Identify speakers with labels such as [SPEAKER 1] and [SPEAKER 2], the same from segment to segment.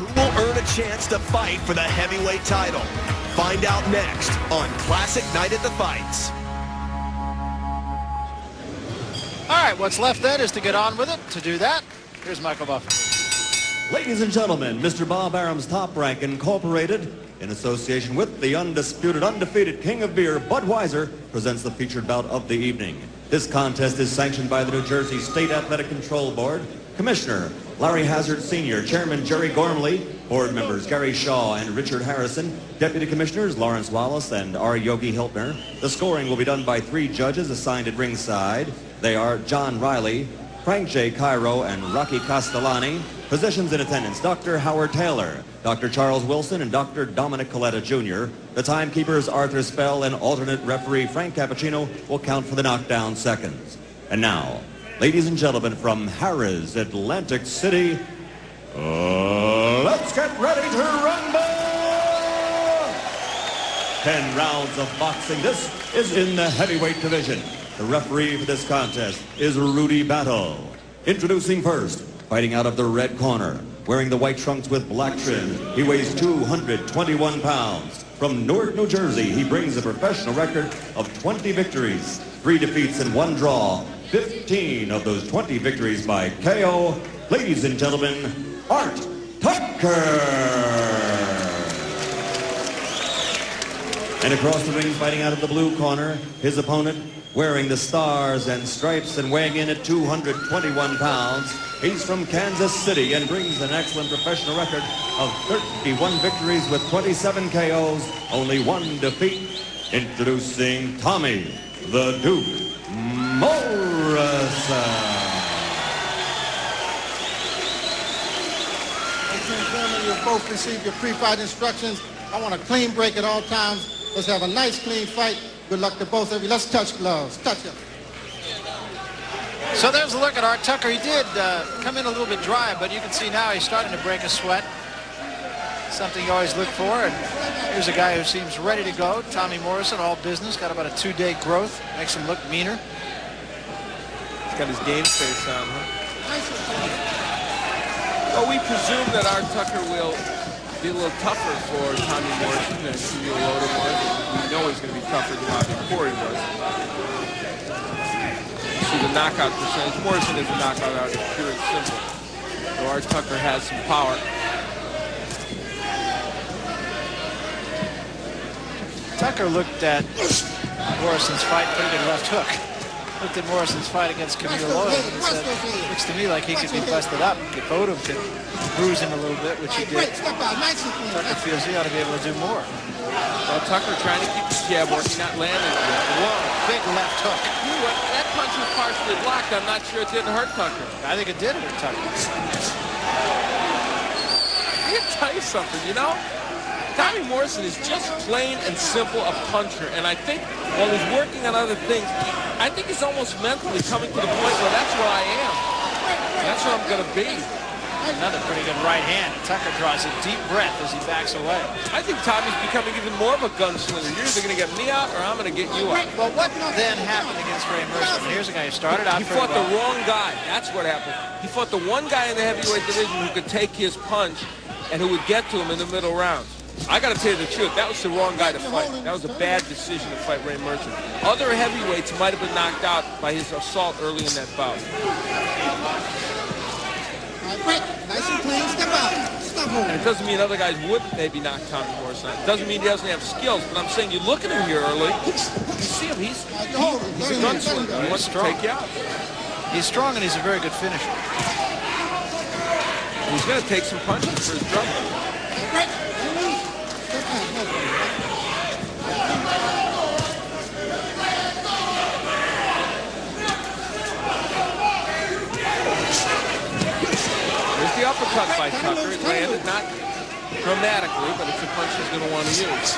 [SPEAKER 1] who will earn a chance to fight for the heavyweight title? Find out next on Classic Night at the Fights.
[SPEAKER 2] All right, what's left then is to get on with it. To do that, here's Michael Buffer.
[SPEAKER 3] Ladies and gentlemen, Mr. Bob Arum's Top Rank Incorporated, in association with the undisputed, undefeated King of Beer, Budweiser, presents the featured bout of the evening. This contest is sanctioned by the New Jersey State Athletic Control Board. Commissioner Larry Hazard Sr., Chairman Jerry Gormley, Board members Gary Shaw and Richard Harrison, Deputy Commissioners Lawrence Wallace and R. Yogi Hiltner. The scoring will be done by 3 judges assigned at ringside. They are John Riley, Frank J. Cairo, and Rocky Castellani. Physicians in attendance, Dr. Howard Taylor, Dr. Charles Wilson, and Dr. Dominic Coletta Jr. The timekeepers, Arthur Spell, and alternate referee Frank Cappuccino will count for the knockdown seconds. And now, ladies and gentlemen, from Harrah's, Atlantic City, let's get ready to rumble! 10 rounds of boxing. This is in the heavyweight division. The referee for this contest is Rudy Battle. Introducing first, fighting out of the red corner, wearing the white trunks with black trim, he weighs 221 pounds. From Newark, New Jersey, he brings a professional record of 20 victories, 3 defeats and 1 draw. 15 of those 20 victories by KO. Ladies and gentlemen, Art Tucker. And across the ring, fighting out of the blue corner, his opponent, wearing the stars and stripes and weighing in at 221 pounds. He's from Kansas City and brings an excellent professional record of 31 victories with 27 KOs, only 1 defeat. Introducing Tommy the Duke Morrison.
[SPEAKER 4] Ladies and gentlemen, you've both received your pre-fight instructions. I want a clean break at all times. Let's have a nice, clean fight. Good luck to both of you. Let's touch gloves. Touch them.
[SPEAKER 2] So there's a look at Art Tucker. He did come in a little bit dry, but you can see now he's starting to break a sweat. Something you always look for. And here's a guy who seems ready to go. Tommy Morrison, all business. Got about a 2-day growth. Makes him look meaner.
[SPEAKER 5] He's got his game face on, huh? Well, we presume that Art Tucker will be a little tougher for Tommy Morrison than Camille Loda was. We know he's going to be tougher than Bobby Corey was. You see the knockout percentage. Morrison is a knockout out, it's pure and simple. So Art Tucker has some power.
[SPEAKER 2] Tucker looked at Morrison's fight, put it in left hook. Looked at Morrison's fight against Camille Loda and said, looks to me like he could be busted up. If Odom could bruise him a little bit, which he did. Tucker feels he ought to be able to do more.
[SPEAKER 5] Well, Tucker trying to keep his jab working, not landing it yet.
[SPEAKER 2] Whoa, big left hook.
[SPEAKER 5] You know what? That punch was partially blocked. I'm not sure it didn't hurt Tucker.
[SPEAKER 2] I think it did hurt Tucker.
[SPEAKER 5] I gotta tell you something, you know? Tommy Morrison is just plain and simple a puncher, and I think while he's working on other things, I think he's almost mentally coming to the point where that's where I am. That's where I'm going to be.
[SPEAKER 2] Another pretty good right hand. Tucker draws a deep breath as he backs away.
[SPEAKER 5] I think Tommy's becoming even more of a gunslinger. You're either going to get me out or I'm going to get you out.
[SPEAKER 2] Well, what then happened against Ray Mercer? Here's a guy who started out
[SPEAKER 5] He fought the wrong guy. That's what happened. He fought the one guy in the heavyweight division who could take his punch and who would get to him in the middle rounds. I got to tell you the truth, that was the wrong guy to fight. That was a bad decision to fight Ray Mercer. Other heavyweights might have been knocked out by his assault early in that bout.
[SPEAKER 4] Nice and clean, step out.
[SPEAKER 5] And it doesn't mean other guys wouldn't maybe knock Tommy Morrison out. It doesn't mean he doesn't have skills, but I'm saying you look at him here early, you see him, he's a gunslinger. He wants to take you out.
[SPEAKER 2] He's strong and he's a very good finisher.
[SPEAKER 5] He's going to take some punches for his trouble. There's the uppercut by Tucker. It landed not dramatically, but it's a punch he's going to want to use.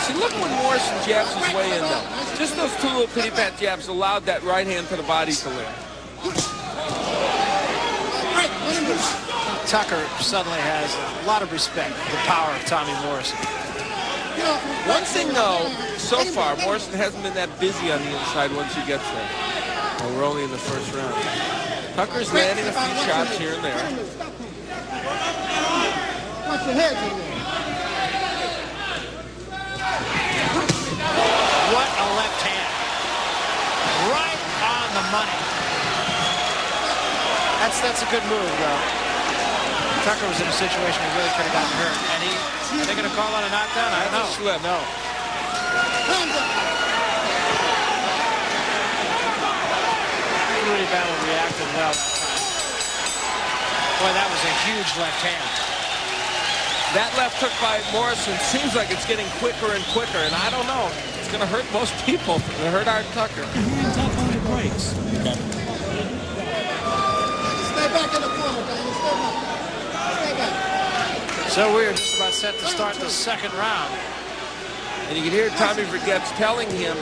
[SPEAKER 5] See, look when Morrison jabs his way in, though. Just those 2 little pitty-pat jabs allowed that right hand to the body to land.
[SPEAKER 2] Tucker suddenly has a lot of respect for the power of Tommy Morrison.
[SPEAKER 5] One thing, though, so far, Morrison hasn't been that busy on the inside once he gets there. Well, we're only in the first round. Tucker's landing a few shots here and there.
[SPEAKER 4] Punch your heads in there.
[SPEAKER 2] What a left hand. Right on the money. That's a good move, though. Tucker was in a situation he really could have gotten hurt. And are they going to call on a knockdown? I don't know.
[SPEAKER 5] Slip.
[SPEAKER 2] No. Rudy Battle reacted well that time. Boy, that was a huge left hand.
[SPEAKER 5] That left hook by Morrison seems like it's getting quicker and quicker, and I don't know. It's going to hurt most people. It's going to hurt Art Tucker.
[SPEAKER 6] Hands up on the brakes.
[SPEAKER 4] Stay back in the corner, Daniel. Stay back. Stay back.
[SPEAKER 2] So we're just about set to start the second round.
[SPEAKER 5] And you can hear Tommy Vergette's telling him,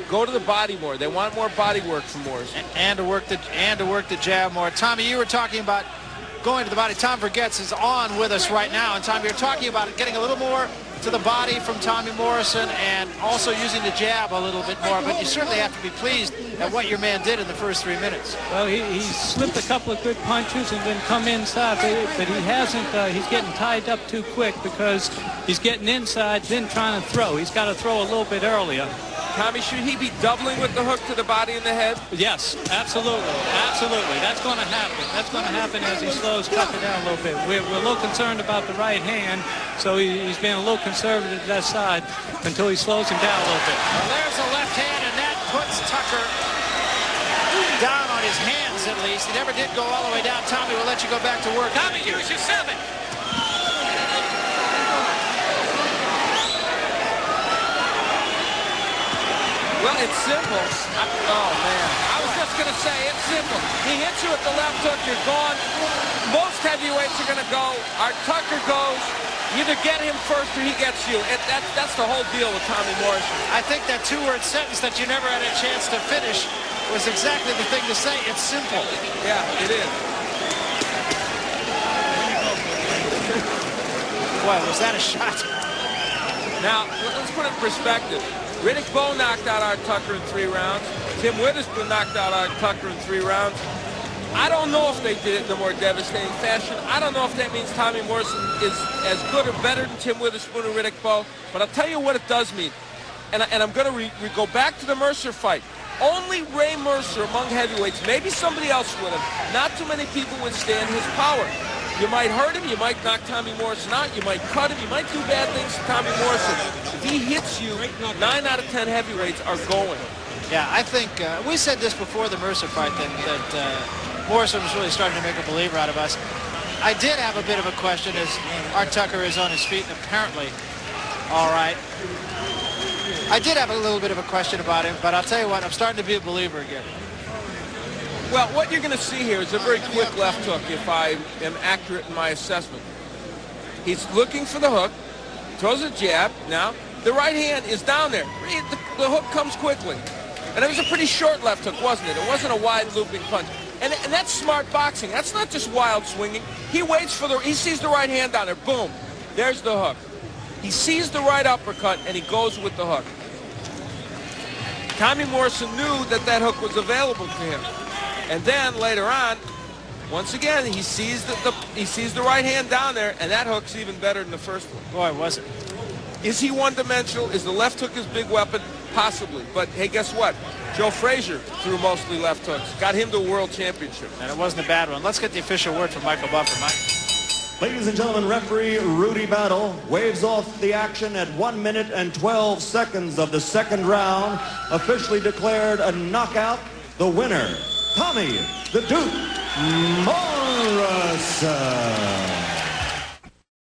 [SPEAKER 5] go to the body more. They want more body work from Morrison.
[SPEAKER 2] And to work the jab more. Tommy, you were talking about going to the body. Tom Vergette's is on with us right now. And Tommy, you're talking about getting a little more to the body from Tommy Morrison and also using the jab a little bit more. But you certainly have to be pleased at what your man did in the first 3 minutes.
[SPEAKER 6] Well, he slipped a couple of good punches and then come inside, but he hasn't. He's getting tied up too quick because he's getting inside, then trying to throw. He's got to throw a little bit earlier.
[SPEAKER 5] Tommy, should he be doubling with the hook to the body and the head?
[SPEAKER 6] Yes, absolutely. Absolutely. That's going to happen. That's going to happen as he slows Tucker down a little bit. We're a little concerned about the right hand, so he's being a little conservative to that side until he slows him down a little bit.
[SPEAKER 2] Well, there's a left hand, and that puts Tucker down on his hands at least. He never did go all the way down. Tommy, we'll let you go back to work.
[SPEAKER 6] Tommy, use your 7.
[SPEAKER 5] Well, it's simple. Oh, man. I was just going to say, it's simple. He hits you with the left hook, you're gone. Most heavyweights are going to go. Art Tucker goes. You either get him first or he gets you. That's the whole deal with Tommy Morrison.
[SPEAKER 2] I think that two-word sentence that you never had a chance to finish was exactly the thing to say. It's simple.
[SPEAKER 5] Yeah, it is.
[SPEAKER 2] Boy, was that a shot?
[SPEAKER 5] Now, let's put it in perspective. Riddick Bowe knocked out Art Tucker in 3 rounds. Tim Witherspoon knocked out Art Tucker in 3 rounds. I don't know if they did it in a more devastating fashion. I don't know if that means Tommy Morrison is as good or better than Tim Witherspoon or Riddick Bowe. But I'll tell you what it does mean. And I'm going to go back to the Mercer fight. Only Ray Mercer among heavyweights, maybe somebody else with him. Not too many people would stand his power. You might hurt him, you might knock Tommy Morrison out, you might cut him, you might do bad things to Tommy Morrison. If he hits you, 9 out of 10 heavyweights are going.
[SPEAKER 2] Yeah, I think we said this before the Mercer fight that Morrison was really starting to make a believer out of us. I did have a bit of a question as Art Tucker is on his feet and apparently all right. I did have a little bit of a question about him, but I'll tell you what, I'm starting to be a believer again.
[SPEAKER 5] Well, what you're going to see here is a very quick left hook, if I am accurate in my assessment. He's looking for the hook, throws a jab. Now, the right hand is down there. The hook comes quickly. And it was a pretty short left hook, wasn't it? It wasn't a wide looping punch. And that's smart boxing. That's not just wild swinging. He waits for he sees the right hand down there. Boom. There's the hook. He sees the right uppercut, and he goes with the hook. Tommy Morrison knew that hook was available to him. And then later on, once again, he sees the right hand down there, and that hook's even better than the first one.
[SPEAKER 2] Boy, was it.
[SPEAKER 5] Is he one-dimensional? Is the left hook his big weapon? Possibly. But hey, guess what? Joe Frazier threw mostly left hooks. Got him to a world championship.
[SPEAKER 2] And it wasn't a bad one. Let's get the official word from Michael Buffer. Mike.
[SPEAKER 3] Ladies and gentlemen, referee Rudy Battle waves off the action at 1 minute and 12 seconds of the second round. Officially declared a knockout. The winner, Tommy the Duke Morrison.